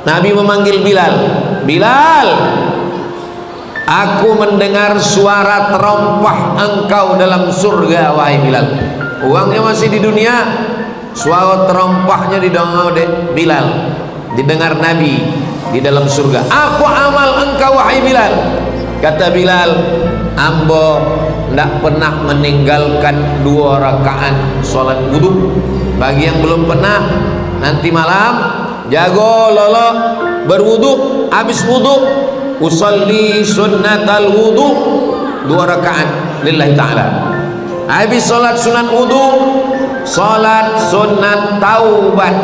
Nabi memanggil Bilal. Bilal, aku mendengar suara terompah engkau dalam surga, wahai Bilal. Uangnya masih di dunia, suara terompahnya didengar Bilal, didengar Nabi di dalam surga. Apa amal engkau, wahai Bilal? Kata Bilal, ambo tidak pernah meninggalkan 2 rakaat sholat wudhu. Bagi yang belum pernah, nanti malam jago lolo berwudhu, habis wudhu usalli sunnatal wudhu 2 rakaat lillahi ta'ala. Habis sholat sunat wudhu, sholat sunat taubat.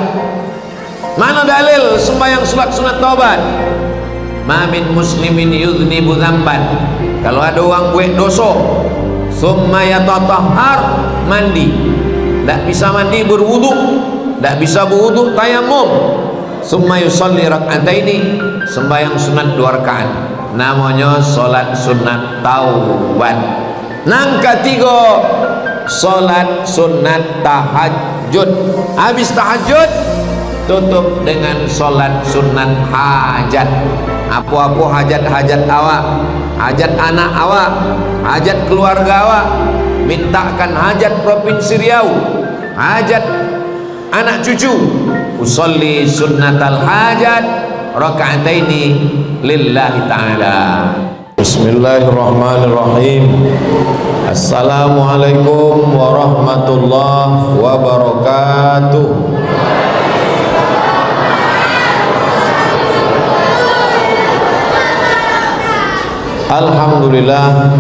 Mana dalil sembahyang sholat sunat taubat? Ma min muslimin yudhnibu dzamban, kalau ada orang buat dosa summa yatatahhar, mandi, tidak bisa mandi berwudhu, tidak bisa berwudhu tayamum, summa yusalli rak'ataini, sembahyang sunat 2 rakaat, namanya sholat sunat taubat. Nang ketiga, sholat sunat tahajud. Habis tahajud tutup dengan sholat sunat hajat. Apa-apa hajat-hajat awak, hajat anak awak, hajat keluarga awak, mintakan hajat Provinsi Riau, hajat anak cucu, usolli sunnatal hajat raka'ataini lillahi ta'ala. Bismillahirrahmanirrahim. Assalamualaikum warahmatullahi wabarakatuh. Alhamdulillah,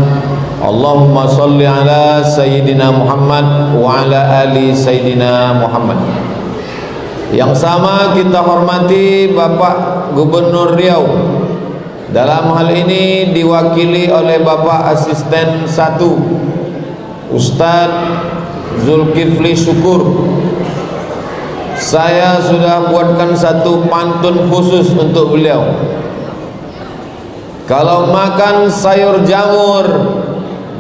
Allahumma salli ala Sayyidina Muhammad wa ala ali Sayyidina Muhammad. Yang sama kita hormati Bapak Gubernur Riau. Dalam hal ini diwakili oleh Bapak Asisten 1 Ustadz Zulkifli Syukur. Saya sudah buatkan satu pantun khusus untuk beliau. Kalau makan sayur jamur,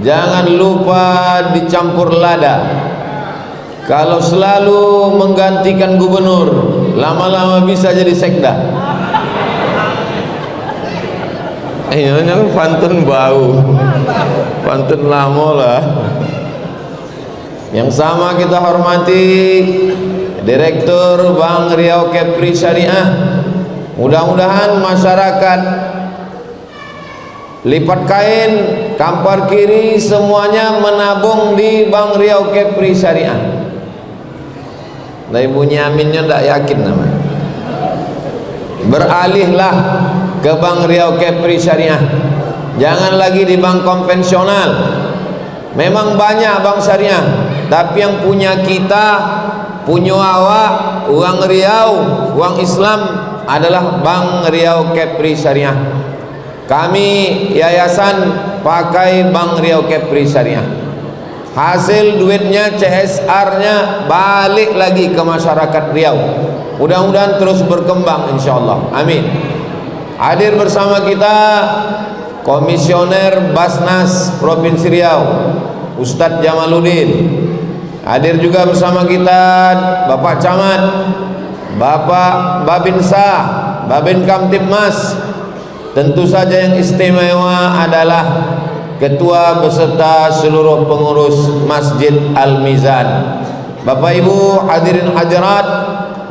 jangan lupa dicampur lada. Kalau selalu menggantikan gubernur, lama-lama bisa jadi sekda. Ini pantun bau, pantun lama lah. Yang sama kita hormati Direktur Bank Riau Kepri Syariah. Mudah-mudahan masyarakat lipat kain, kampar kiri semuanya menabung di Bank Riau Kepri Syariah. Dari bunyi aminnya tidak yakin namanya. Beralihlah ke Bank Riau Kepri Syariah. Jangan lagi di bank konvensional. Memang banyak bank syariah, tapi yang punya kita, punya awak, uang Riau, uang Islam adalah Bank Riau Kepri Syariah. Kami yayasan pakai Bank Riau Kepri Syariah. Hasil duitnya, CSR-nya balik lagi ke masyarakat Riau. Mudah-mudahan terus berkembang insyaallah. Amin. Hadir bersama kita Komisioner Basnas Provinsi Riau Ustadz Jamaluddin. Hadir juga bersama kita Bapak Camat, Bapak Babinsa, Babin Kamtibmas. Tentu saja yang istimewa adalah ketua beserta seluruh pengurus Masjid Al-Mizan. Bapak Ibu hadirin hadirat,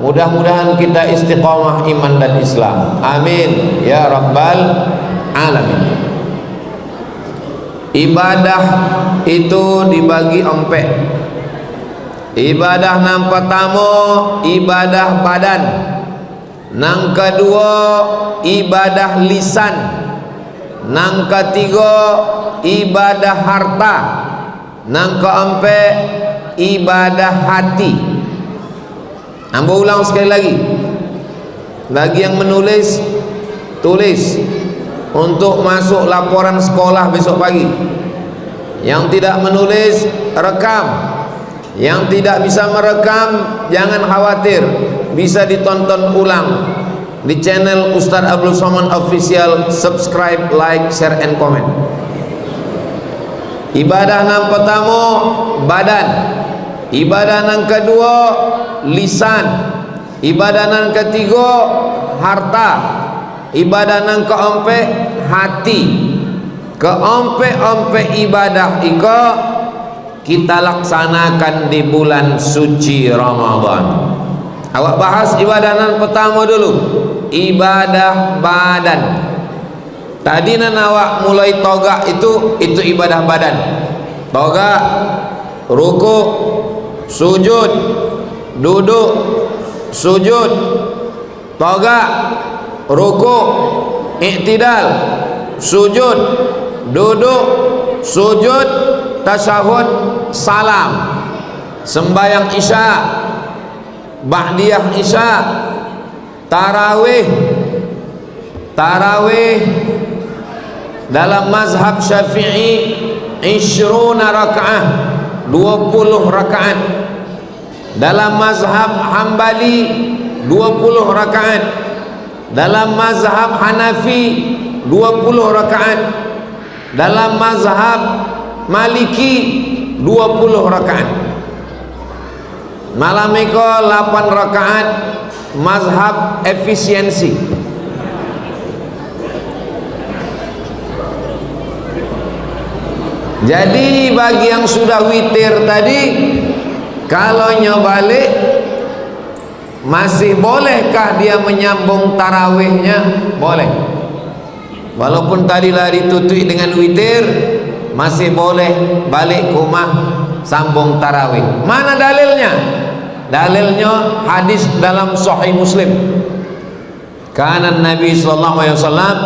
mudah-mudahan kita istiqamah iman dan Islam. Amin ya rabbal alamin. Ibadah itu dibagi empat. Ibadah nang pertama ibadah badan, nang kedua ibadah lisan, nang ketiga ibadah harta, nang keempat ibadah hati. Ambo ulang sekali lagi. Bagi yang menulis, tulis untuk masuk laporan sekolah besok pagi. Yang tidak menulis, rekam. Yang tidak bisa merekam, jangan khawatir, bisa ditonton ulang di channel Ustadz Abdul Somad Official. Subscribe, like, share, and comment. Ibadah yang pertama badan, ibadah yang kedua lisan, ibadah yang ketiga harta. Ibadah nang keempat hati. Keempat ibadah iko kita laksanakan di bulan suci Ramadan. Awak bahas ibadah nan pertama dulu, ibadah badan. Tadi nan awak mulai togak itu ibadah badan. Togak, ruku, sujud, duduk, sujud, togak, ruku, i'tidal, sujud, duduk, sujud, tasyahud, salam. Sembahyang isya, ba'diyah isya, tarawih. Tarawih dalam mazhab Syafi'i 20 rakaat, 20 rakaat. Dalam mazhab Hambali 20 rakaat. Dalam mazhab Hanafi 20 rakaat. Dalam mazhab Maliki 20 rakaat. Malam itu 8 rakaat mazhab efisiensi. Jadi bagi yang sudah witir tadi, kalau balik masih bolehkah dia menyambung tarawihnya? Boleh. Walaupun tadi lari tutui dengan witir, masih boleh balik ke rumah sambung tarawih. Mana dalilnya? Dalilnya hadis dalam Sahih Muslim. Kana Nabi sallallahu alaihi wasallam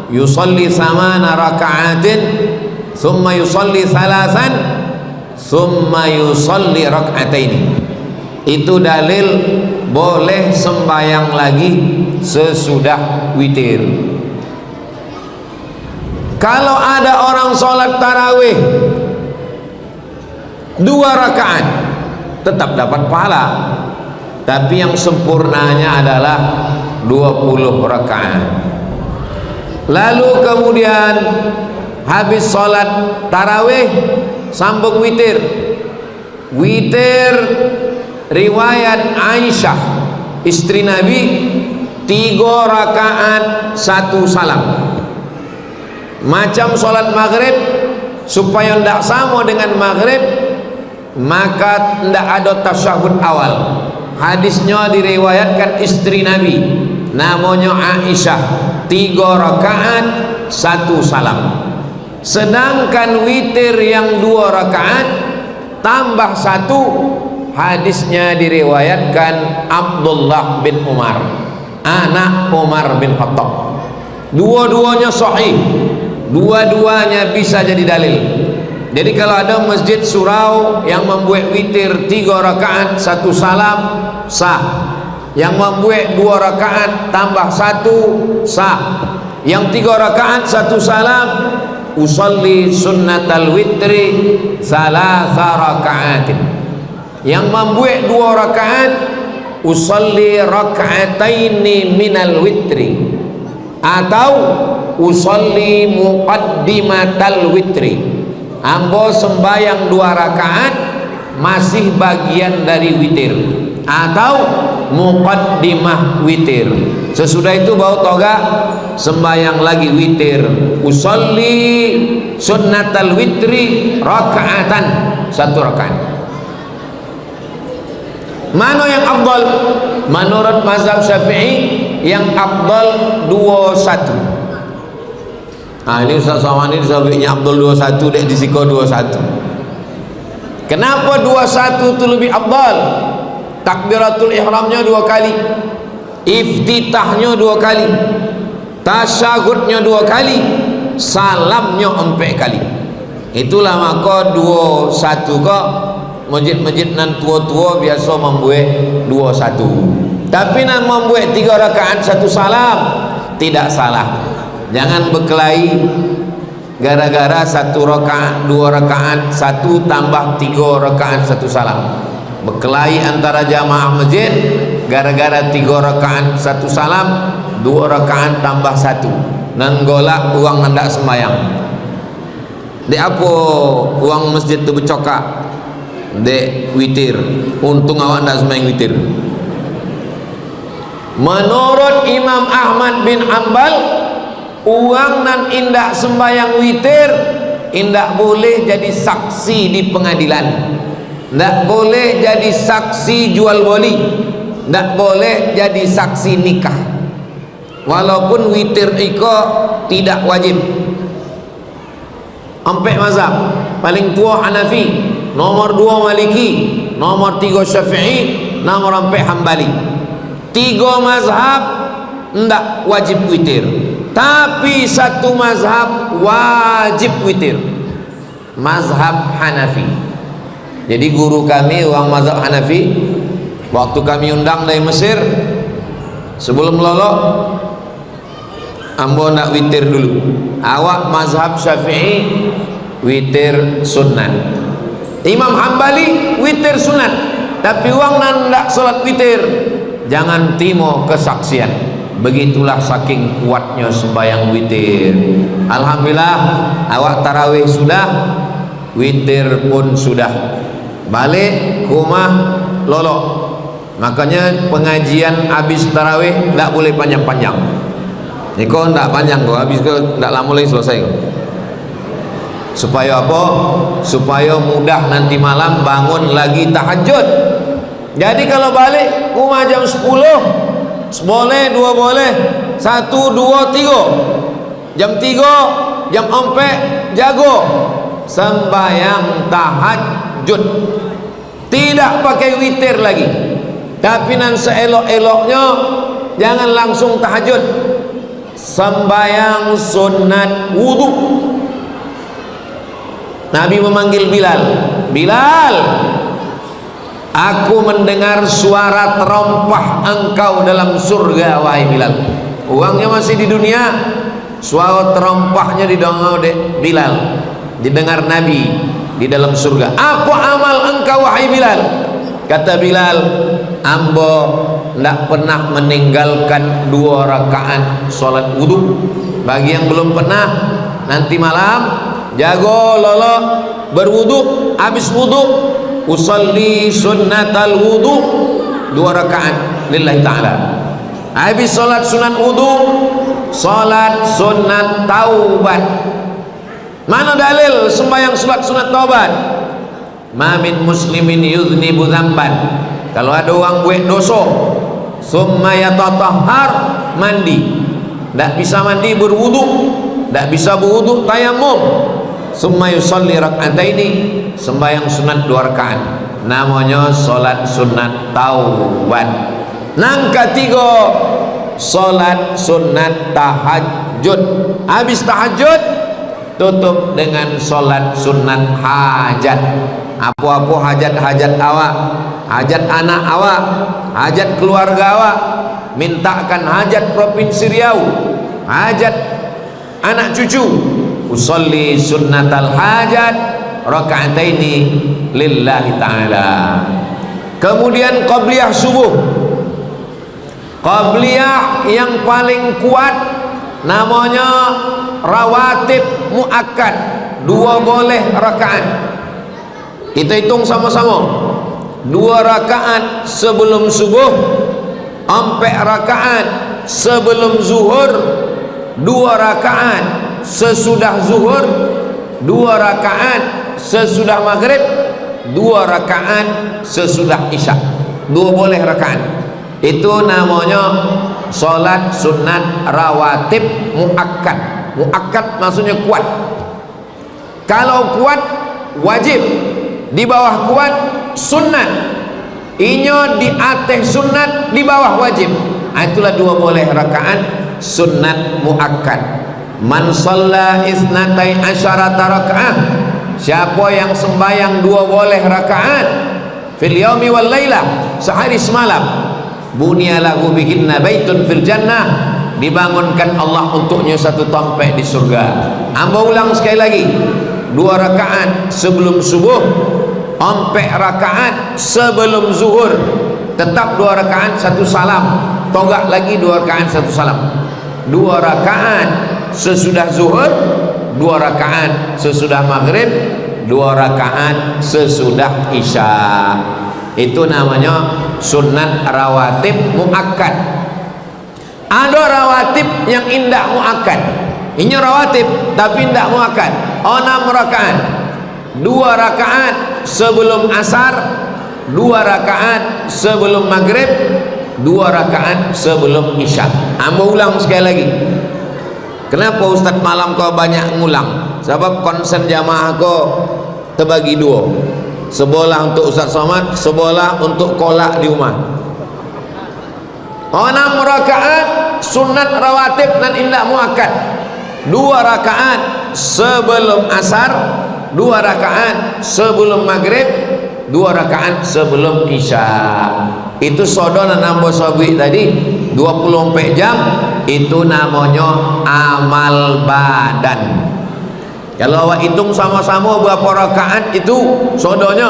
yusalli 8 raka'atin thumma yusalli 3 thumma yusalli rak'atain. Itu dalil boleh sembahyang lagi sesudah witir. Kalau ada orang sholat tarawih 2 rakaat tetap dapat pahala, tapi yang sempurnanya adalah 20 rakaat. Lalu kemudian habis sholat tarawih sambung witir. Witir riwayat Aisyah istri Nabi 3 rakaat 1 salam. Macam sholat maghrib, supaya tidak sama dengan maghrib maka tidak ada tasyahud awal. Hadisnya diriwayatkan istri Nabi namanya Aisyah 3 rakaat 1 salam. Sedangkan witir yang 2 rakaat tambah 1, hadisnya diriwayatkan Abdullah bin Umar, anak Umar bin Khattab. Dua-duanya sahih, dua-duanya bisa jadi dalil. Jadi kalau ada masjid surau yang membuat witir 3 rakaat 1 salam sah, yang membuat 2 rakaat tambah 1 sah, yang 3 rakaat 1 salam usalli sunnatal witri 3 rakaatin, yang membuat 2 rakaat usalli rak'ataini minal witri, atau usalli muqaddimatal witri, ambo sembayang 2 rakaat masih bagian dari witir, atau muqaddimah witir. Sesudah itu bau toga sembayang lagi witir, usolli sunnatal witri rakaatan, 1 rakaat. Mana yang afdal? Menurut mazhab Syafi'i yang afdal 21. Nah ini Ustaz Samani Syafi'inya afdal 21, dek disiko 21. Kenapa 21 itu lebih afdal? Takbiratul ihramnya 2 kali, iftitahnya 2 kali, tasyahudnya 2 kali, salamnya 4 kali. Itulah maka 21 kok masjid-masjid nan tua-tua biasa membuat 21. Tapi nan membuat 3 rakaat 1 salam tidak salah. Jangan berkelahi gara-gara 1 rakaat 2 rakaat 1 tambah 3 rakaat 1 salam. Berkelahi antara jamaah masjid gara-gara 3 rakaat 1 salam, 2 rakaat tambah 1, nan golak uang hendak sembahyang. Dek apa uang masjid tu bercokak? Dek witir. Untung awak hendak sembahyang witir. Menurut Imam Ahmad bin Ambal, uang nan indak sembayang witir indak boleh jadi saksi di pengadilan, ndak boleh jadi saksi jual beli, ndak boleh jadi saksi nikah. Walaupun witir iko tidak wajib. Empat mazhab, paling tua Hanafi, nomor 2 Maliki, nomor 3 Syafi'i, nomor 4 Hambali. 3 mazhab ndak wajib witir, tapi satu mazhab wajib witir, mazhab Hanafi. Jadi guru kami orang mazhab Hanafi, waktu kami undang dari Mesir, sebelum lolok ambo nak witir dulu. Awak mazhab Syafi'i witir sunat, Imam Hambali witir sunat, tapi uang ndak solat witir jangan timo kesaksian. Begitulah saking kuatnya sembahyang witir. Alhamdulillah awak tarawih sudah, witir pun sudah, balik ke rumah lolok. Makanya pengajian habis tarawih tidak boleh panjang-panjang. Ini kok tidak panjang kok, habis kok tidak lama lagi selesai kok. Supaya apa? Supaya mudah nanti malam bangun lagi tahajud. Jadi kalau balik rumah jam 10 boleh, 2 boleh, 1, 2, 3, jam 3, jam 4 jago sembahyang tahajud, tidak pakai witir lagi. Tapi nan seelok-eloknya jangan langsung tahajud, sembahyang sunat wudu. Nabi memanggil Bilal, Bilal, aku mendengar suara terompah engkau dalam surga, wahai Bilal. Uangnya masih di dunia, suara terompahnya didengar Bilal, didengar Nabi di dalam surga. Apa amal engkau, wahai Bilal? Kata Bilal, ambo tidak pernah meninggalkan 2 rakaat solat wudu. Bagi yang belum pernah, nanti malam jago lolo berwudu, habis wudu usalli sunnatal wudu 2 rakaat lillahi ta'ala. Habis solat sunat wudu, solat sunat taubat. Mana dalil sembahyang solat sunat taubat? Ma min muslimin yuznibu dzamban, kalau ada orang buat dosa summa yatatahhar, mandi, tidak bisa mandi berwudu, tidak bisa berwudu tayamum, summa yusalli rak'ataini, sembahyang sunat 2 rakaat, namanya solat sunat taubat. Nang ketiga solat sunat tahajud. Habis tahajud tutup dengan solat sunat hajat. Apa-apa hajat-hajat awak, hajat anak awak, hajat keluarga awak, mintakan hajat Provinsi Riau, hajat anak cucu, usolli sunnatal hajat raka'ataini lillahi ta'ala. Kemudian qabliyah subuh, qabliyah yang paling kuat namanya rawatib muakkad, 2 boleh rakaat. Kita hitung sama-sama, 2 rakaat sebelum subuh, 4 rakaat sebelum zuhur, 2 rakaat sesudah zuhur, 2 rakaat sesudah maghrib, 2 rakaat sesudah isya. 2 boleh rakaat. Itu namanya solat sunat rawatib muakkad. Muakkad maksudnya kuat. Kalau kuat wajib, di bawah kuat sunat, inyo di atas sunat, di bawah wajib. Itulah 2 boleh rakaat sunat muakkad. Man shalla isnatai asyarata rakaat, siapa yang sembahyang 2 boleh rakaat fil yaumi wal lailah, sehari semalam, bunya lahu bihinna baitun fil jannah, dibangunkan Allah untuknya 1 tempat di surga. Amba ulang sekali lagi, 2 rakaat sebelum subuh, 4 rakaat sebelum zuhur, tetap 2 rakaat 1 salam, tonggak lagi 2 rakaat 1 salam, 2 rakaat sesudah zuhur, 2 rakaat sesudah maghrib, 2 rakaat sesudah isya. Itu namanya sunat rawatib muakkad. Ada rawatib yang indah muakkad. Ini rawatib tapi indah muakkad. 6 rakaat. 2 rakaat sebelum asar, 2 rakaat sebelum maghrib, 2 rakaat sebelum isya. Ambo ulang sekali lagi. Kenapa Ustaz malam kau banyak ngulang? Sebab konsen jamaah kau terbagi 2. Sebelah untuk Ustaz Somad, sebelah untuk kolak di rumah. 6 rakaat sunat rawatib dan indah muakkad. 2 rakaat sebelum asar, 2 rakaat sebelum maghrib, 2 rakaat sebelum isya. Itu sodona nambah sobri tadi 24 jam. Itu namanya amal badan. Kalau awak hitung sama-sama berapa rakaat, itu sodonya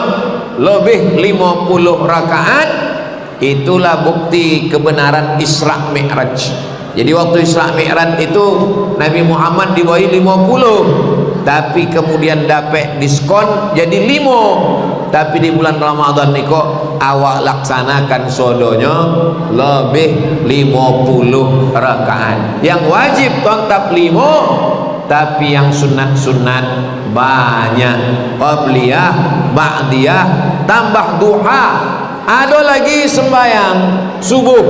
lebih 50 rakaat. Itulah bukti kebenaran Isra Mi'raj. Jadi waktu Isra Mi'raj itu Nabi Muhammad dibawahi 50, tapi kemudian dapat diskon jadi 5. Tapi di bulan Ramadan niko awak laksanakan sodonya lebih 50 rakaat. Yang wajib tetap 5, tapi yang sunat-sunat banyak. Qabliyah, ba'diyah, tambah duha. Ada lagi sembahyang subuh.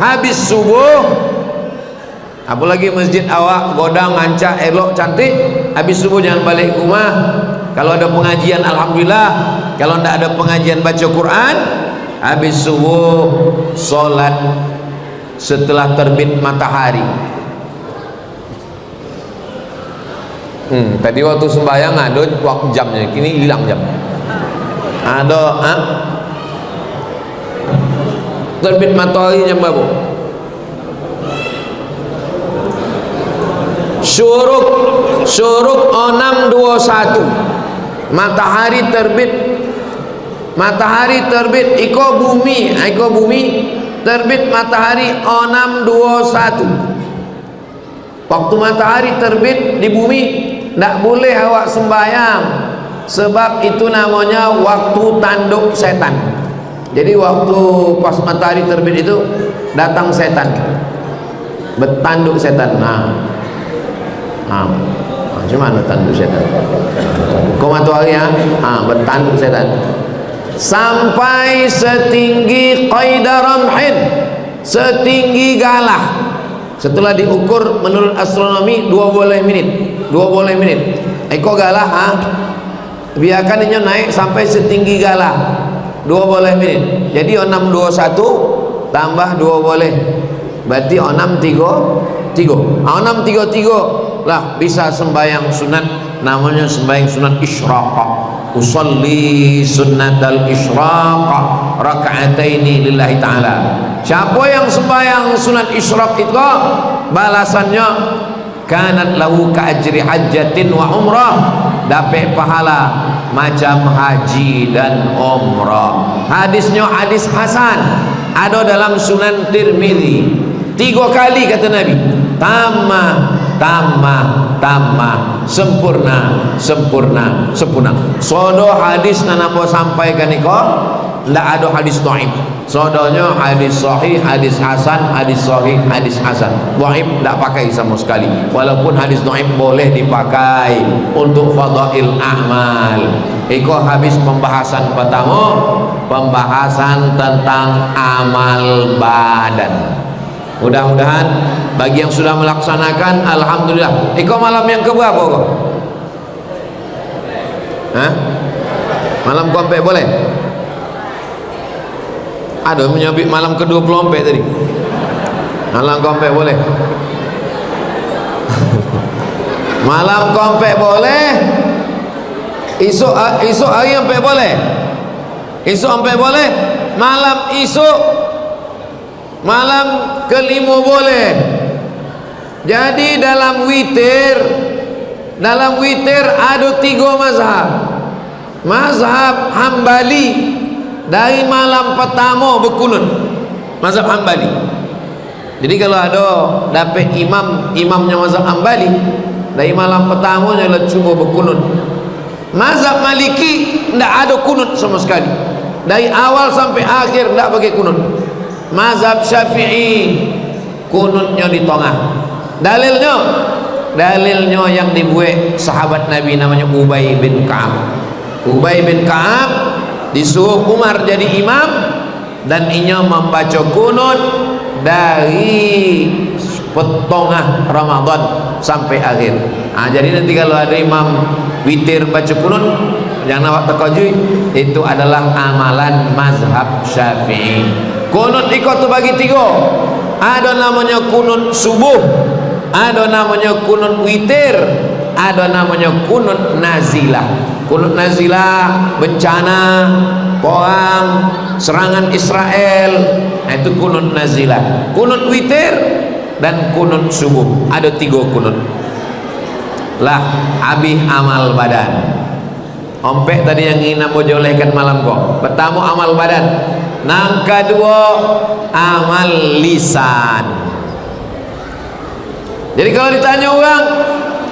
Habis subuh, apalagi masjid awak godang ngancak elok cantik, habis subuh jangan balik rumah. Kalau ada pengajian alhamdulillah, kalau tidak ada pengajian baca Quran, habis subuh solat setelah terbit matahari. Tadi waktu sembahyang ada waktu jamnya, kini hilang jam. Ada terbit matahari jam berapa? Syuruk 6.21 matahari terbit iko bumi terbit matahari 6.21. waktu matahari terbit di bumi tidak boleh awak sembahyang, sebab itu namanya waktu tanduk setan. Jadi waktu pas matahari terbit itu datang setan, bertanduk setan. Cuma bertanduk setan. Kau matahari bertanduk setan sampai setinggi qaidah ramhin, setinggi galah. Setelah diukur menurut astronomi 12 menit. Eko galah biarkan ini naik sampai setinggi galah 12 menit. Jadi 6.21 tambah 12 berarti 6.33. 6.33 lah bisa sembahyang sunat, namanya sembahyang sunat isyraq. Usolli sunnatal isyraq raka'ataini lillahi ta'ala. Siapa yang sembahyang sunat isyraq itu balasannya kanat lahu ka'ajri hajjatin wa umrah, dapat pahala macam haji dan umrah. Hadisnya hadis hasan, ada dalam Sunan Tirmizi. 3 kali kata Nabi, tamah, sempurna. Sodo hadis nanapo sampaikan iko, tidak ada hadis dhaif. Sodonya hadis sahih, hadis hasan, hadis sahih, hadis hasan. Dhaif tidak pakai sama sekali. Walaupun hadis dhaif boleh dipakai untuk fadail a'mal. Iko habis pembahasan pertama, pembahasan tentang amal badan. Mudah-mudahan bagi yang sudah melaksanakan alhamdulillah. Iko malam yang keberapa kok? Malam kompe boleh? Ada menyabit malam ke-24 tadi. Malam kompe boleh? Malam kompe boleh? Esok hari sampai boleh? Esok sampai boleh? Malam esok, malam ke-5 boleh. Jadi dalam witir ada 3 mazhab. Mazhab Hambali dari malam pertama berkunut, mazhab Hambali. Jadi kalau ada dapat imamnya mazhab Hambali, dari malam pertama dia cuma berkunut. Mazhab Maliki tidak ada kunut sama sekali, dari awal sampai akhir tidak pakai kunut. Mazhab Syafi'i kunutnya di tengah. Dalilnya yang dibuat sahabat Nabi namanya Ubay bin Ka'ab. Ubay bin Ka'ab disuruh Umar jadi imam dan inya membaca kunut dari petengah Ramadan sampai akhir. Jadi nanti kalau ada imam witir baca kunut, jangan awak terkejut, itu adalah amalan mazhab Syafi'i. Kunut ikut tu bagi tiga. Ada namanya kunut subuh, ada namanya kunut witir, ada namanya kunut nazilah. Kunut nazilah bencana, perang, serangan Israel, itu kunut nazilah. Kunut witir dan kunut subuh, ada 3 kunut. Lah habis amal badan. Ompek tadi yang ingin aku jolehkan malam kok. Pertama amal badan, nang kedua amal lisan. Jadi kalau ditanya orang,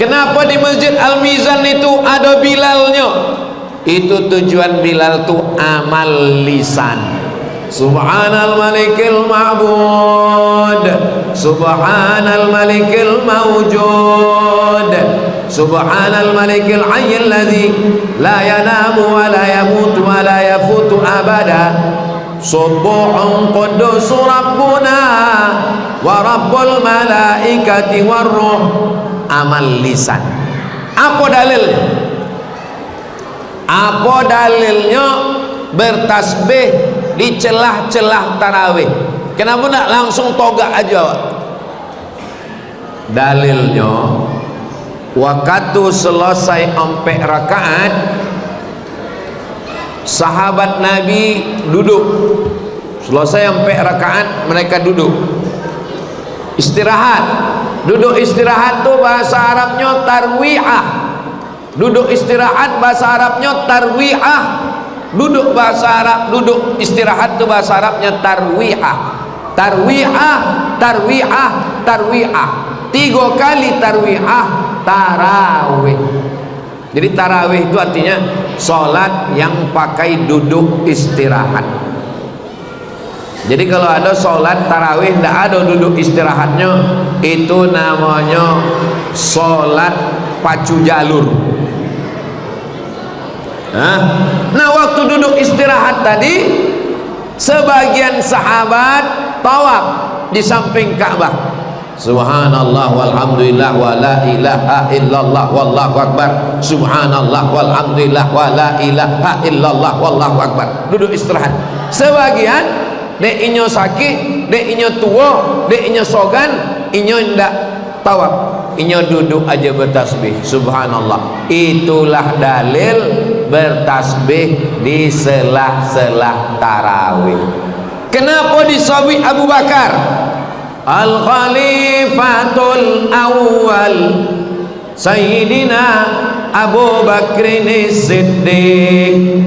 kenapa di Masjid Al-Mizan itu ada Bilalnya? Itu tujuan Bilal itu amal lisan. Subhanal malikil ma'bud, subhanal malikil mawjud, subhanal malikil hayyil ladzi la yanamu wa la yamutu wa la yafutu abada. Subuhun qudus rabbuna wa rabbul malaikati warruh. Amal lisan. Apa dalilnya? Apa dalilnya bertasbih di celah-celah tarawih? Kenapa nak langsung togak aja? Dalilnya waktu selesai 4 rakaat sahabat Nabi duduk. Selesai 4 rakaat mereka duduk istirahat. Duduk istirahat tu bahasa Arabnya tarwiyah. Duduk istirahat bahasa Arabnya tarwiyah. Duduk bahasa Arab, duduk istirahat tu bahasa Arabnya tarwiyah. Tarwiyah, tarwiyah, tarwiyah. 3 kali tarwiyah tarawih. Jadi tarawih itu artinya sholat yang pakai duduk istirahat. Jadi kalau ada sholat tarawih tidak ada duduk istirahatnya, itu namanya sholat pacu jalur. Nah waktu duduk istirahat tadi, sebagian sahabat tawaf di samping Ka'bah. Subhanallah walhamdulillah wa la ilaha illallah wallahu akbar. Subhanallah walhamdulillah wa la ilaha illallah wallahu akbar. Duduk istirahat. Sebagian dek inyo sakit, dek inyo tua, dek inyo sogan, inyo ndak tawaf, inyo duduk aja bertasbih. Subhanallah. Itulah dalil bertasbih di selah-selah tarawih. Kenapa disawi Abu Bakar? Al-Khalifatul Awwal Sayyidina Abu Bakrin Siddiq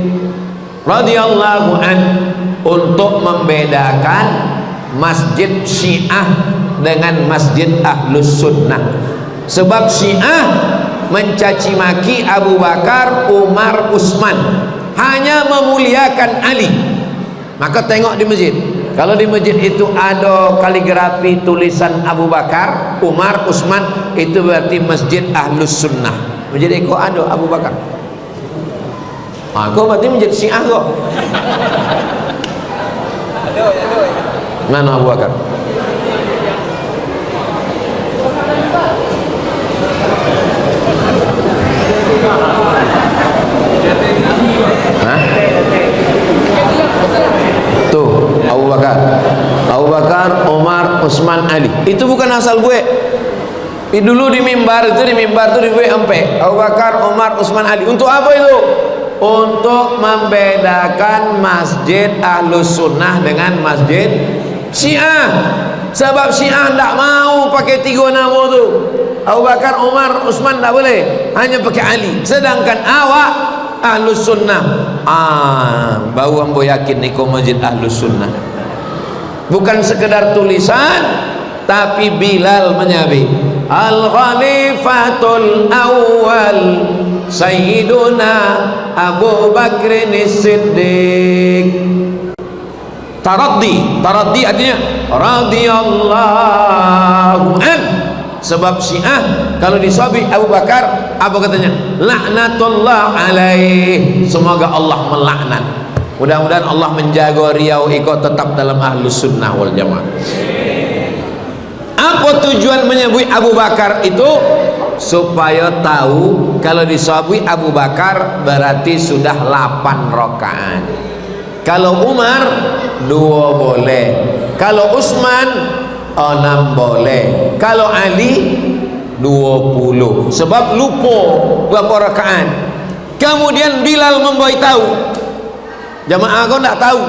radhiyallahu an, untuk membedakan masjid Syiah dengan masjid Ahlus Sunnah. Sebab Syiah mencaci maki Abu Bakar, Umar, Utsman, hanya memuliakan Ali. Maka tengok di masjid, kalau di masjid itu ada kaligrafi tulisan Abu Bakar, Umar, Utsman, itu berarti masjid Ahlus Sunnah. Masjid itu ada Abu Bakar. Kau berarti masjid Syiah kok. Mana Abu Bakar? Tuh Abu Bakar, Umar, Utsman, Ali. Itu bukan asal gue. Dulu di mimbar itu dibuat sampai Abu Bakar, Umar, Utsman, Ali. Untuk apa itu? Untuk membedakan masjid Ahlus Sunnah dengan masjid Syiah. Sebab Syiah tidak mau pakai 3 nama tu. Abu Bakar, Umar, Utsman tak boleh, hanya pakai Ali. Sedangkan awak Ahlus Sunnah, baru ambo yakin ni kau masjid Ahlus Sunnah. Bukan sekedar tulisan, tapi Bilal menyabi Al-Khalifatul Awwal Sayyiduna Abu Bakrin Siddiq. Taraddi artinya radhiyallahu an. Sebab Syiah kalau disabi Abu Bakar, apa katanya? Laknatullah alaih, semoga Allah melaknat. Mudah-mudahan Allah menjaga Riau ikut tetap dalam Ahlus Sunnah wal Jamaah. Apa tujuan menyebut Abu Bakar itu? Supaya tahu kalau disabui Abu Bakar berarti sudah 8 rakaat. Kalau Umar 2 boleh, kalau Utsman 6 boleh, kalau Ali 20. Sebab lupa berapa rakaat. Kemudian Bilal memberitahu, jamaah kau tak tahu.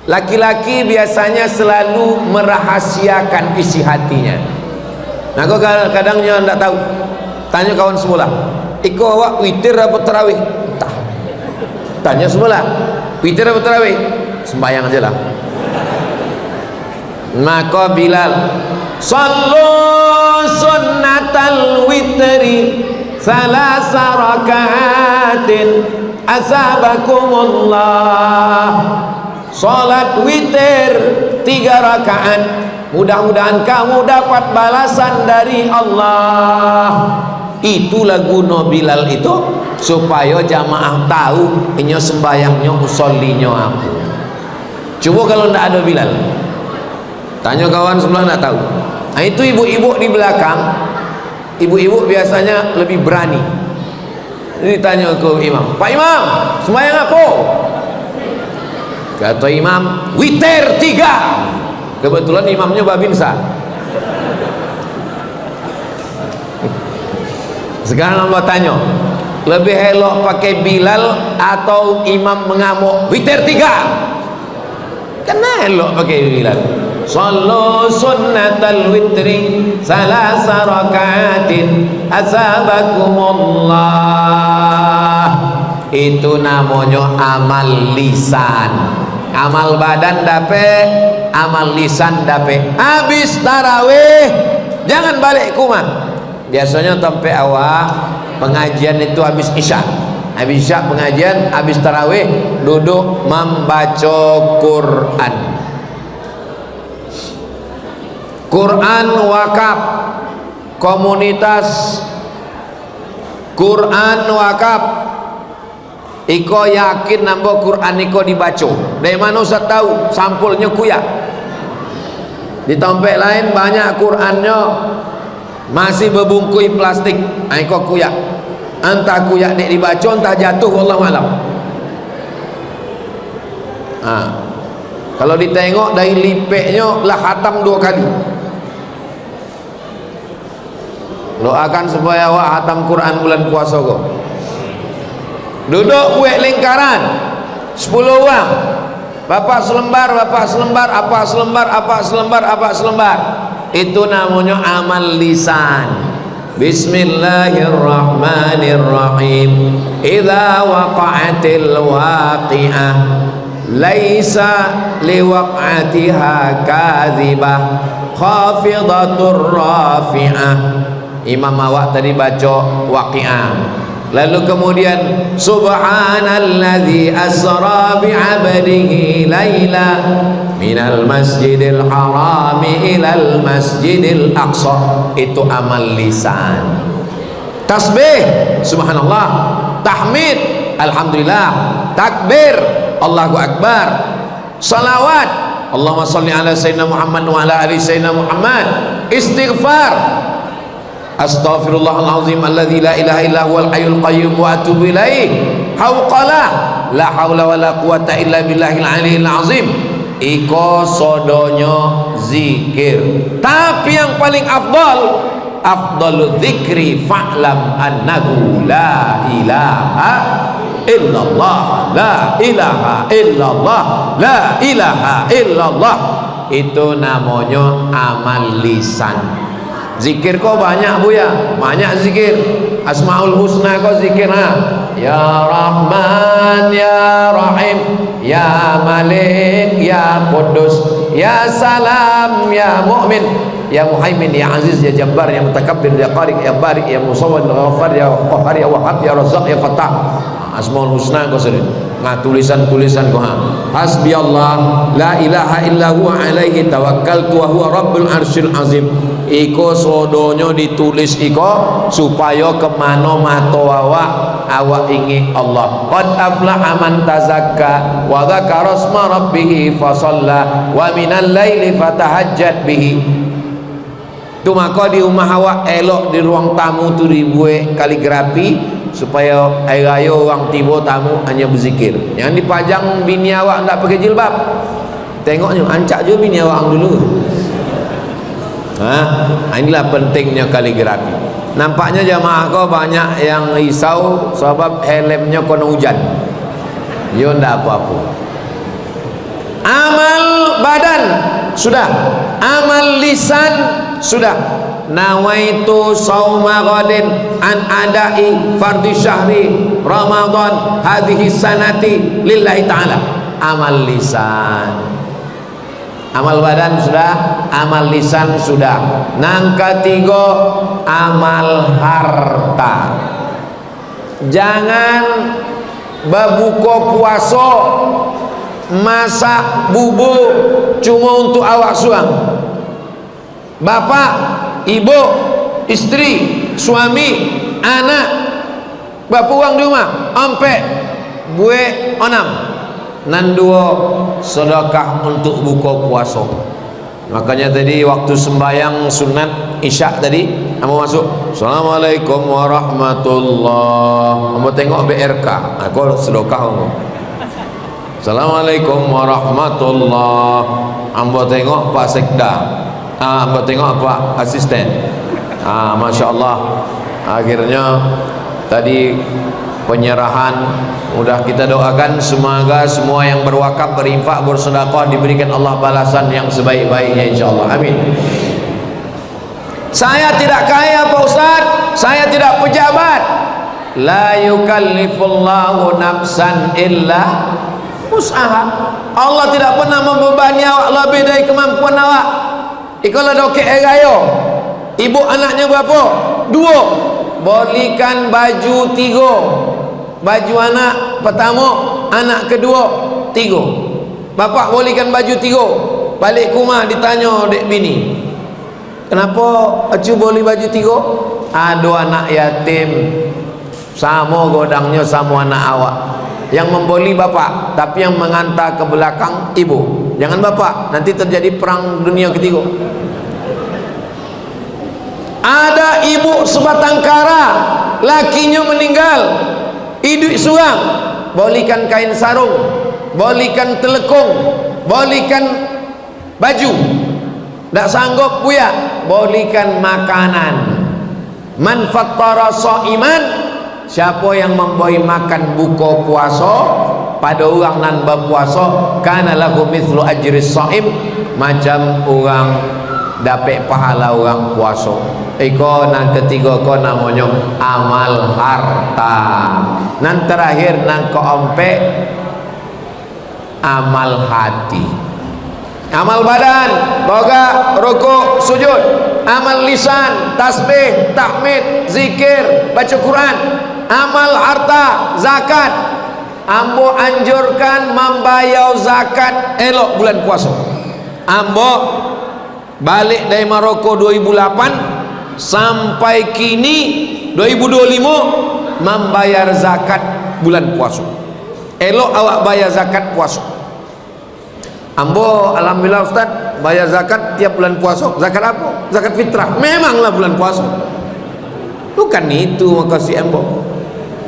Laki-laki biasanya selalu merahasiakan isi hatinya. Nah, kau kadang-kadangnya tak tahu. Tanya kawan semula, "Iko awak witir apa tarawih?" Entah. Tanya semula, "Witir apa tarawih?" Sembayang aja lah. Maka Bilal, "Sallu sunnatal witri salasa rakaatin asabakumullah." Salat witir 3 rakaat, mudah-mudahan kamu dapat balasan dari Allah. Itulah guna Bilal itu, supaya jamaah tahu inyo sembayangnya usollinya apa. Coba kalau tidak ada Bilal, tanya kawan sebelah nak tahu. Nah, itu ibu-ibu di belakang, ibu-ibu biasanya lebih berani. Ini tanya ke imam, "Pak Imam, sembahyang aku?" Kata imam, "Witir 3." Kebetulan imamnya babinsa. Sekarang hamba tanya, lebih elok pakai Bilal atau imam mengamuk? Witir 3. Kena elok pakai Bilal. Sallu sunnatal witri salasa rakaatin asabakumullah. Itu namanya amal lisan. Amal badan dapat, amal lisan dapat. Habis tarawih jangan balik ke rumah. Biasanya sampai awal pengajian itu habis isya. Habis isya pengajian, habis tarawih duduk membaca Quran. Quran wakaf, komunitas Quran wakaf. Iko yakin nambah Quran iko dibaca. Dari mana Ustaz tahu? Sampulnya kuyak. Di tempat lain banyak Qurannya masih berbungkus plastik. Iko kuyak. Entah kuyak dek dibaca, entah jatuh, wallahu alam. Kalau ditengok dari lipeknya lah khatam 2 kali. Doakan supaya awak khatam Quran bulan puasa kau. Duduk buat lingkaran 10 orang, bapak selembar, bapak selembar, apa selembar, apa selembar, apa selembar. Itu namanya amal lisan. Bismillahirrahmanirrahim. Idza waqa'atil waqi'ah laisa liwaq'atiha kadzibah khafidatur rafi'ah. Imam awak tadi baca waqi'ah. Lalu kemudian subhanalladzi asra bi'abdihi laila minal masjidil harami ilal masjidil aqsa. Itu amal lisan. Tasbih subhanallah, tahmid alhamdulillah, takbir Allahu akbar, salawat Allahumma shalli ala sayyidina Muhammad wa ala ali sayyidina Muhammad, istighfar astaghfirullahalazim alladzi la ilaha illa huwal hayyul qayyum wa atubu ilaih, hauqalah la haula wala quwata illa billahil aliyil azim. Iko sodonyo zikir. Tapi yang paling afdalu dzikri fa'lam annahu la ilaha illallah, la ilaha illallah, la ilaha illallah. Itu namanya amal lisan. Zikir kau banyak buya, banyak zikir. Asmaul husna kau zikir ya Rahman ya Rahim ya Malik ya Qudus ya Salam ya Mu'min ya Muhaimin ya Aziz ya Jabbar ya Mutakabbir ya Qari ya Bari ya Musawwir ya Ghaffar ya Qahhar ya Wahhab ya Razzaq ya Fattah. Asmaul husna kau sering tulisan-tulisan kau hasbiyallah la ilaha illa huwa alaihi tawakkaltu wa huwa rabbul arsyil azim. Iko sodonyo ditulis iko supaya kemana mato awak ingi Allah. Qad aflaha man tazakka wa dzakara asma rabbih fa shalla wa minal laili fatahajjat bihi. Tu maka di rumah awak elok di ruang tamu tu dibuat kaligrafi supaya air raya orang tiba tamu hanya berzikir. Yang dipajang bini awak tak pakai jilbab. Tengoknya ancak je bini awak dulu. Inilah pentingnya kaligrafi. Nampaknya jamaah kau banyak yang risau sebab helmnya kena hujan. Yo ndak apa-apa. Amal badan sudah, amal lisan sudah. Nawaitu sauma ghadin an adai fardhi syahri Ramadan hadhihi sanati lillahi ta'ala. Amal lisan, amal badan sudah, amal lisan sudah. Nang ketiga amal harta. Jangan berbuka puasa masak bubur cuma untuk awak suang. Bapak, ibu, istri, suami, anak berpuang di rumah ampe buat onam nan dua sedekah untuk buka puasa. Makanya tadi waktu sembahyang sunat isyak tadi kamu masuk Assalamualaikum warahmatullahi. Kamu tengok BRK aku sedekah kamu. Assalamualaikum warahmatullahi. Kamu tengok Pak Sekda. Kamu tengok Pak Asisten. Masya Allah. Akhirnya tadi penyerahan udah kita doakan semoga semua yang berwakaf, berinfak, bersedekah diberikan Allah balasan yang sebaik-baiknya insyaallah. Amin. Saya tidak kaya Pak Ustaz, saya tidak pejabat. La yukallifullahu nafsan illa wus'aha. Allah tidak pernah membebani awak lebih dari kemampuan awak. Ikolah dokek raya. Ibu anaknya berapa? 2. Belikan baju 3. Baju anak pertama, anak kedua 3. Bapak belikan baju 3. Balik ke rumah ditanya dek bini, kenapa acu beli baju 3? Ada anak yatim sama godangnya sama anak awak. Yang membeli bapak, tapi yang mengantar ke belakang ibu. Jangan bapak, nanti terjadi perang dunia ketiga. Ada ibu sebatang kara, lakinya meninggal, hidup suang, bolikan kain sarung, bolikan telekung, bolikan baju. Tak sanggup buya, bolikan makanan. Man fattara shaiman, siapa yang memberi makan buka puasa pada orang nan berpuasa, kana lahu mithlu ajri shaim, macam orang dapat pahala orang puasa. Iko nan ketiga ko namanya amal harta. Nan terakhir nan keempat amal hati. Amal badan, boga, rukuk, sujud. Amal lisan, tasbih, tahmid, zikir, baca Quran. Amal harta, zakat. Ambo anjurkan membayar zakat elok bulan puasa. Ambo balik dari Maroko 2008 sampai kini 2025 membayar zakat bulan puasa. Elok awak bayar zakat puasa. Ambo alhamdulillah Ustaz bayar zakat tiap bulan puasa. Zakat apa? Zakat fitrah. Memanglah bulan puasa. Bukan itu makasih ambo.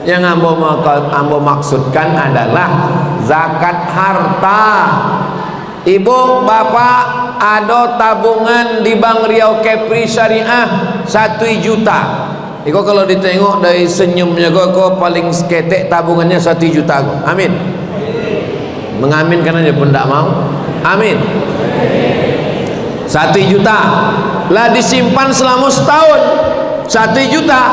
Yang ambo maksudkan adalah zakat harta. Ibu bapak ada tabungan di Bank Riau Kepri Syariah 1 juta. Iko kalau ditengok dari senyumnya kau paling seketek tabungannya 1 juta kau. Amin. Mengaminkan aja pun tak mau. Amin. 1 juta lah disimpan selama setahun. 1 juta.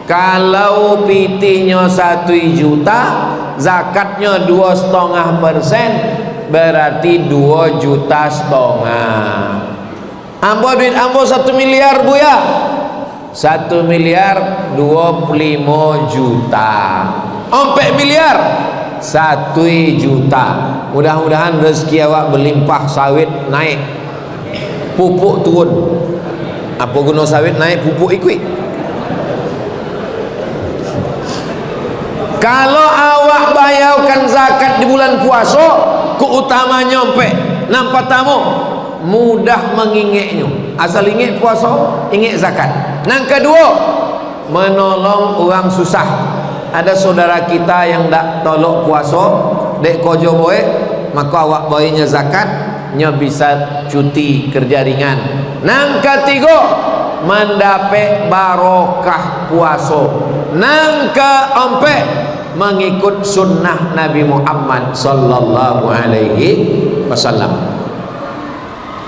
Kalau pitihnya 1 juta, zakatnya 2,5%, berarti 2,5 juta. Ambo duit ambo 1 miliar bu ya. 1 miliar 25 juta. 4 miliar 1 juta. mudah-mudahan rezeki awak berlimpah, sawit naik, pupuk turun. Apa guna sawit naik, pupuk ikut? Kalau awak bayarkan zakat di bulan puasa, keutamaan nyampe nampak tamu mudah mengingatnya. Asal ingat puasa, ingat zakat. Yang kedua, menolong orang susah. Ada saudara kita yang tak tolok puasa, dek kojo boy, maka awak bayarnya zakat, nya bisa cuti kerja ringan. Yang ketiga, mendapat barokah puasa. Yang keempat, mengikut sunnah Nabi Muhammad sallallahu alaihi wasallam.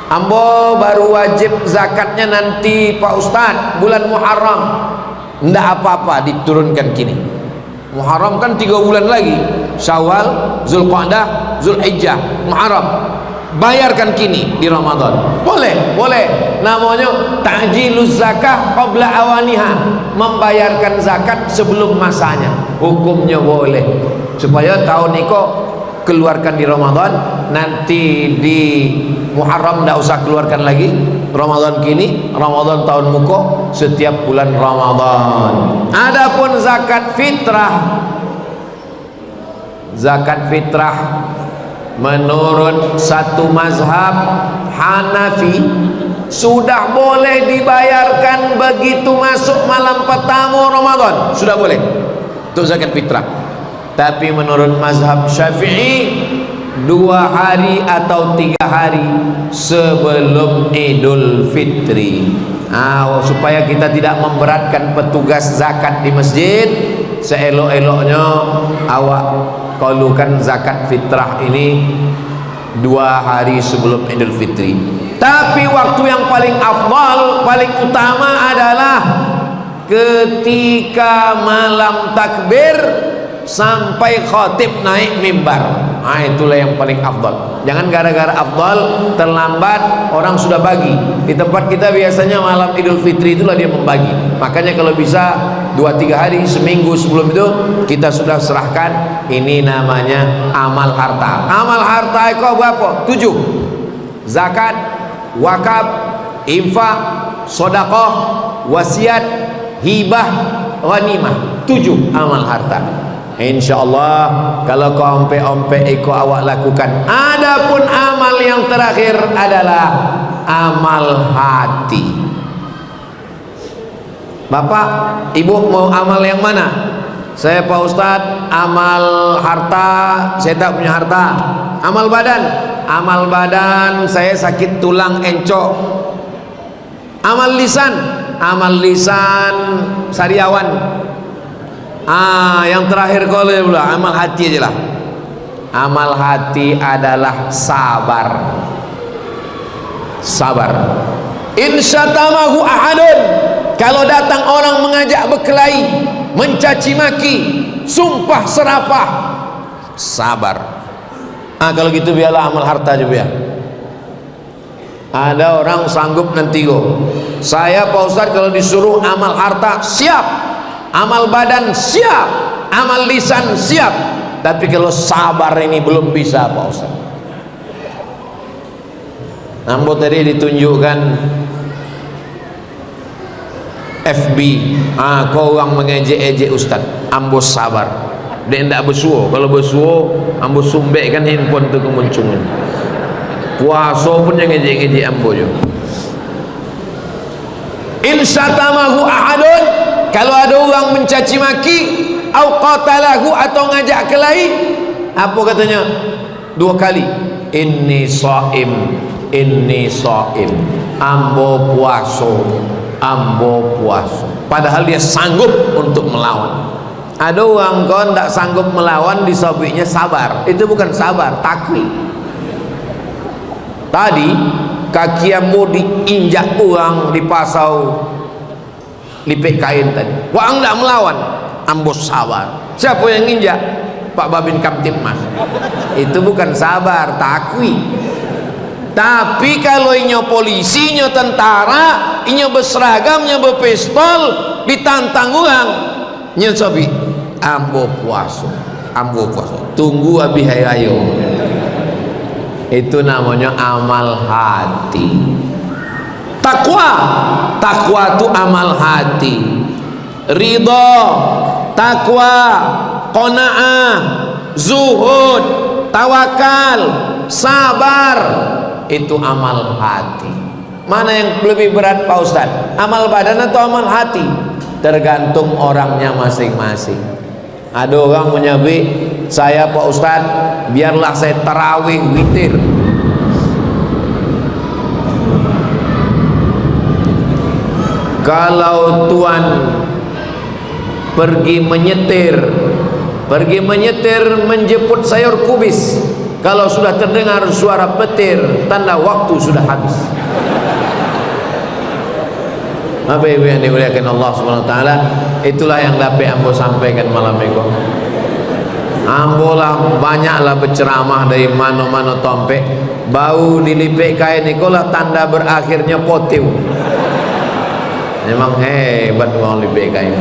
Ambo baru wajib zakatnya nanti Pak Ustadz bulan Muharram. Ndak apa-apa diturunkan kini. Muharram kan 3 bulan lagi, Syawal, Zulqa'dah, Zulhijjah, Muharram. Bayarkan kini di Ramadan. Boleh, boleh. Namanya ta'jiluz zakah qabla awaniha. Membayarkan zakat sebelum masanya. Hukumnya boleh. Supaya tahun ini kok keluarkan di Ramadan, nanti di Muharram tidak usah keluarkan lagi. Ramadan kini, Ramadan tahun muka, setiap bulan Ramadan. Adapun zakat fitrah, zakat fitrah menurut satu mazhab Hanafi sudah boleh dibayarkan begitu masuk malam pertama Ramadan, sudah boleh untuk zakat fitrah. Tapi menurut mazhab Syafi'i 2 hari atau 3 hari sebelum Idul Fitri. Supaya kita tidak memberatkan petugas zakat di masjid, seelok-eloknya awak kalukan zakat fitrah ini 2 hari sebelum Idul Fitri. Tapi waktu yang paling afdal, paling utama adalah ketika malam takbir sampai khatib naik mimbar. Itulah yang paling afdal. Jangan gara-gara afdal terlambat orang sudah bagi. Di tempat kita biasanya malam Idul Fitri itulah dia membagi. Makanya kalau bisa 2-3 hari, seminggu sebelum itu kita sudah serahkan. Ini namanya amal harta. Amal harta itu berapa? 7. Zakat, wakaf, infak, sedekah, wasiat, hibah, ghanimah. 7 amal harta. InsyaAllah kalau kau ompe-ompe ikut awak lakukan. Adapun amal yang terakhir adalah amal hati. Bapak, ibu mau amal yang mana? Saya Pak Ustadz, amal harta saya tak punya harta. Amal badan, amal badan saya sakit tulang encok. Amal lisan sariawan. Yang terakhir kalau pula amal hati aja lah. Amal hati adalah sabar. Sabar. Insyatamahu ahadun, kalau datang orang mengajak berkelahi, mencaci maki, sumpah serapah, sabar. Kalau gitu biarlah amal harta juga ya. Ada orang sanggup nanti saya Pak Ustadz kalau disuruh amal harta siap, amal badan siap, amal lisan siap, tapi kalau sabar ini belum bisa Pak Ustaz. Nampak tadi ditunjukkan FB, kau orang mengejek-ejek Ustaz, ambo sabar, dia tidak bersuo. Kalau bersuo, ambo sumbekkan handphone tu kemunculan. Puasa pun yang ngejek-ngejek ambo juga. Insyatamahu ahadun, kalau ada orang mencaci maki, au qatalahu atau ngajak kelahi, apa katanya? 2 kali. Inni shaim, inni shaim. Ambo puaso, ambo puaso. Padahal dia sanggup untuk melawan. Ada orang kau tidak sanggup melawan, disobiknya sabar. Itu bukan sabar, takwi. Tadi kaki ambo diinjak orang di pasau lipik kain tadi. Wang tidak melawan, ambo sabar. Siapa yang injak? Pak Babin Kamtipmas. Itu bukan sabar, takwi. Tapi kalau inyo polisi, inyo tentara, inyo berseragam, inyo berpistol, ditantang orang, inyo sobi, ambo puasa, ambo puasa. Tunggu abi hayayo. Itu namanya amal hati. Takwa, takwa itu amal hati. Ridha, takwa, qanaah, zuhud, tawakal, sabar, itu amal hati. Mana yang lebih berat Pak Ustadz? Amal badan atau amal hati? Tergantung orangnya masing-masing. Ada orang menyebut, saya Pak Ustadz, biarlah saya tarawih witir. Kalau tuan pergi menyetir menjemput sayur kubis, kalau sudah terdengar suara petir, tanda waktu sudah habis. Bapak Ibu yang dimuliakan Allah Subhanahu wa taala, itulah yang dapat ambo sampaikan malam ini. Ambo lah banyaklah berceramah dari mana-mana tompek, bau dilipik kain ikolah tanda berakhirnya potiu. Memang hebat orang lipik kain.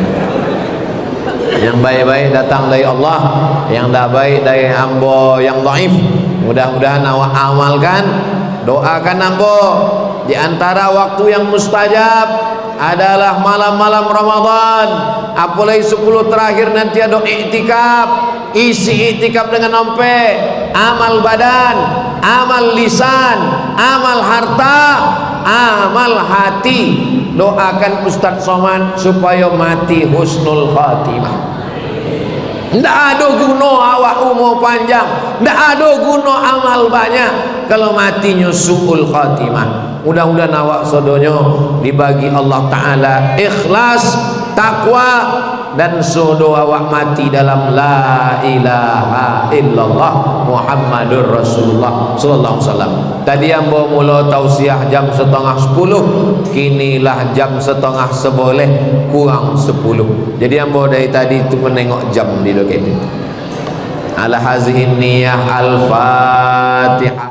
Yang baik-baik datang dari Allah, yang tak baik dari ambo yang dhaif. Mudah-mudahan awak amalkan. Doakan ambo. Di antara waktu yang mustajab adalah malam-malam Ramadan, apalagi 10 terakhir nanti ada iktikaf. Isi iktikaf dengan ompe, amal badan, amal lisan, amal harta, amal hati. Doakan Ustadz Somad supaya mati husnul khatimah. Tidak ada guna awak umur panjang, tidak ada guna amal banyak kalau matinya su'ul khatimah. Mudah-mudahan awak sodonyo dibagi Allah Ta'ala ikhlas, takwa, dan sodo awak mati dalam la ilaha illallah Muhammadur Rasulullah sallallahu alaihi wasallam. Tadi ambo mula tausiah jam 9:30, kinilah jam 9:30 kurang 10. Jadi ambo dari tadi itu menengok jam di doket. Ala hazihin niyah al-Fatihah.